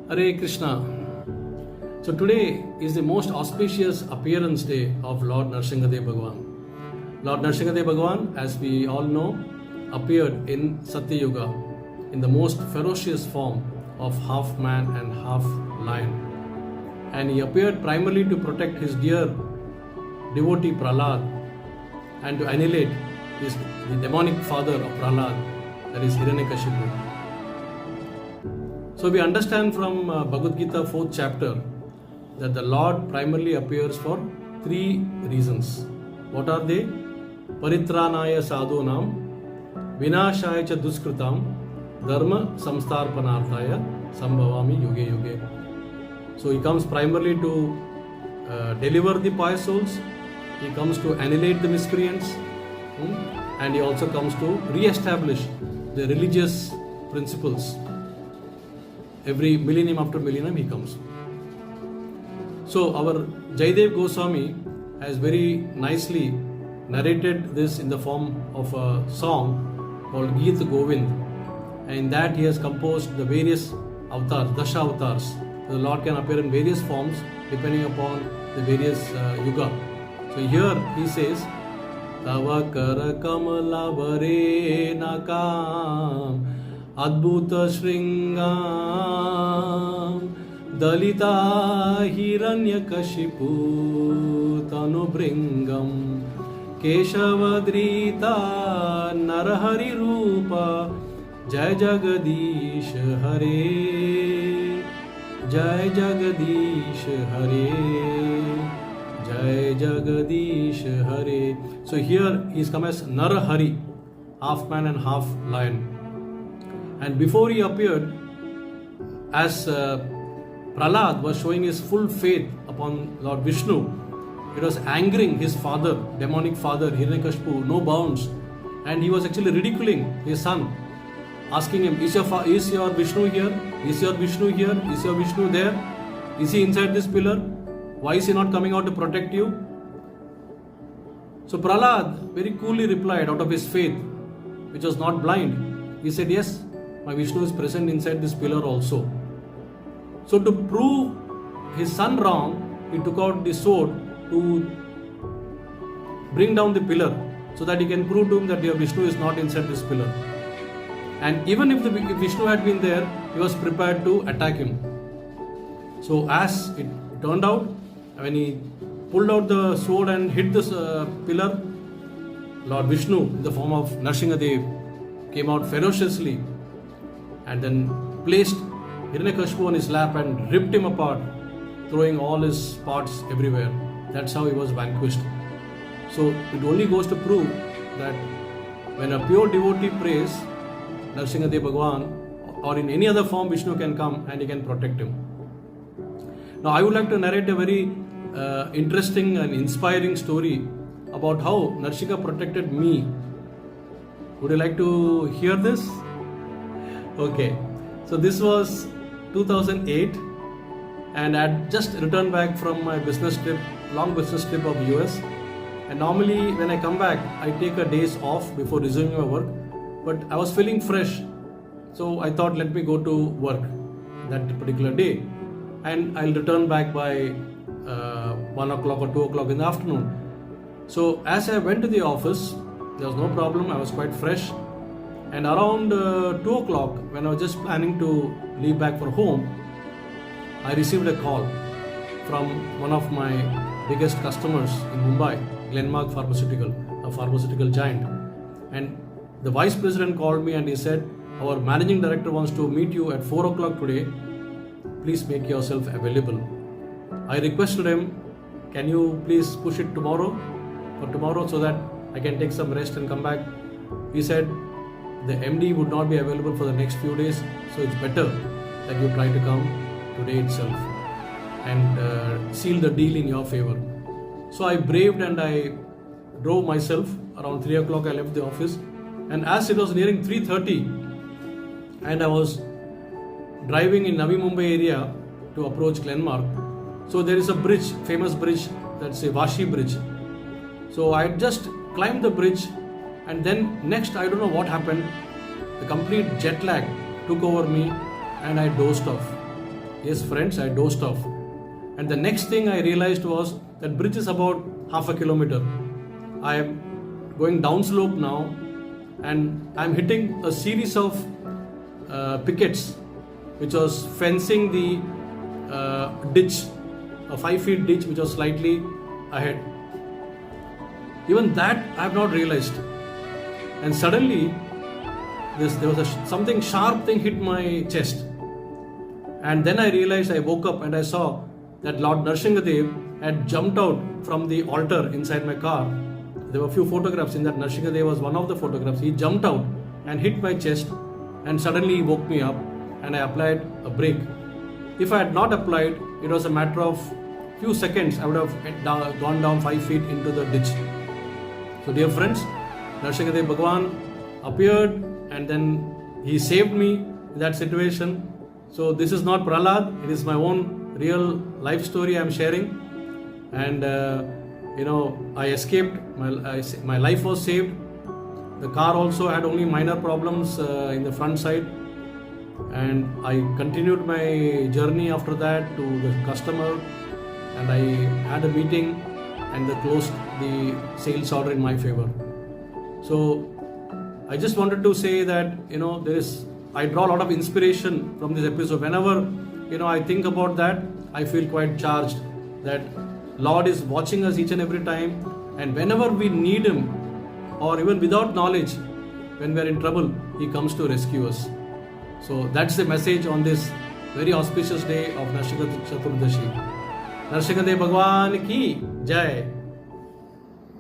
Hare Krishna. So today is the most auspicious appearance day of Lord Narasimha Dev Bhagavan. Lord Narasimha Dev Bhagavan, as we all know, appeared in Satya Yuga in the most ferocious form of half man and half lion. And he appeared primarily to protect his dear devotee Prahlad and to annihilate the demonic father of Prahlad, that is Hiranyakashipu. So we understand from Bhagavad Gita 4th chapter that the Lord primarily appears for three reasons. What are they? Paritranaya sadhunam, vinashaya cha duskritam, dharma samstarpanarthaya, sambhavami yuge yuge. So he comes primarily to deliver the pious souls, he comes to annihilate the miscreants, and he also comes to re-establish the religious principles. Every millennium after millennium he comes. So our Jaidev Goswami has very nicely narrated this in the form of a song called Geet Govind, and in that he has composed the various avatars, Dasha avatars. The Lord can appear in various forms depending upon the various yuga. So here he says, Tava kara kamala vare nakam Adbhuta Shringam Dalita Hiranyakashipu Tanubringam Keshavadrita Narahari Rupa Jai Jagadish Hare Jai Jagadish Hare Jai Jagadish Hare. So here he is come as Narahari, half man and half lion. And before he appeared, as Prahlad was showing his full faith upon Lord Vishnu, it was angering his father, demonic father, Hiranyakashipu, no bounds. And he was actually ridiculing his son, asking him, is your Vishnu here? Is your Vishnu here? Is your Vishnu there? Is he inside this pillar? Why is he not coming out to protect you? So Prahlad very coolly replied out of his faith, which was not blind. He said, yes, my Vishnu is present inside this pillar also. So to prove his son wrong, he took out the sword to bring down the pillar so that he can prove to him that your Vishnu is not inside this pillar. And even if Vishnu had been there, he was prepared to attack him. So as it turned out, when he pulled out the sword and hit this pillar, Lord Vishnu, in the form of Narasimha Dev, came out ferociously and then placed Hiranyakashipu on his lap and ripped him apart, throwing all his parts everywhere. That's how he was vanquished. So it only goes to prove that when a pure devotee prays, Narasimha Dev Bhagavan, or in any other form, Vishnu can come and he can protect him. Now I would like to narrate a very interesting and inspiring story about how Narasimha protected me. Would you like to hear this? Okay, so this was 2008 and I had just returned back from my business trip, long business trip of US. And normally when I come back, I take a days off before resuming my work. But I was feeling fresh, so I thought let me go to work that particular day. And I'll return back by 1 o'clock or 2 o'clock in the afternoon. So as I went to the office, there was no problem, I was quite fresh. And around 2 o'clock, when I was just planning to leave back for home, I received a call from one of my biggest customers in Mumbai, Glenmark Pharmaceutical, a pharmaceutical giant. And the vice president called me and he said, our managing director wants to meet you at 4 o'clock today. Please make yourself available. I requested him, can you please push it for tomorrow so that I can take some rest and come back. He said, the MD would not be available for the next few days, so it's better that you try to come today itself and seal the deal in your favor. So I braved and I drove myself. Around 3 o'clock I left the office, and as it was nearing 3:30 and I was driving in Navi Mumbai area to approach Glenmark, so there is a bridge, famous bridge, that's a Vashi bridge. So I just climbed the bridge, and then next I don't know what happened, the complete jet lag took over me and I dozed off. Yes, friends, I dozed off. And the next thing I realized was that bridge is about half a kilometer. I am going downslope now, and I'm hitting a series of pickets which was fencing the ditch, a 5 feet ditch which was slightly ahead. Even that I have not realized. And suddenly there was something sharp thing hit my chest. And then I realized, I woke up and I saw that Lord Narasimha Dev had jumped out from the altar inside my car. There were a few photographs in that. Narasimha Dev was one of the photographs. He jumped out and hit my chest, and suddenly he woke me up, and I applied a brake. If I had not applied, it was a matter of few seconds, I would have gone down 5 feet into the ditch. So dear friends, Narasimha Dev Bhagavan appeared, and then he saved me in that situation. So this is not Prahlad, it is my own real life story I am sharing. And I escaped, my life was saved. The car also had only minor problems in the front side. And I continued my journey after that to the customer, and I had a meeting, and they closed the sales order in my favor. So I just wanted to say that I draw a lot of inspiration from this episode. Whenever I think about that, I feel quite charged that Lord is watching us each and every time, and whenever we need Him, or even without knowledge, when we are in trouble, He comes to rescue us. So that's the message on this very auspicious day of Narasimha Chaturdashi. Narasimha Dev Bhagavan ki Jai.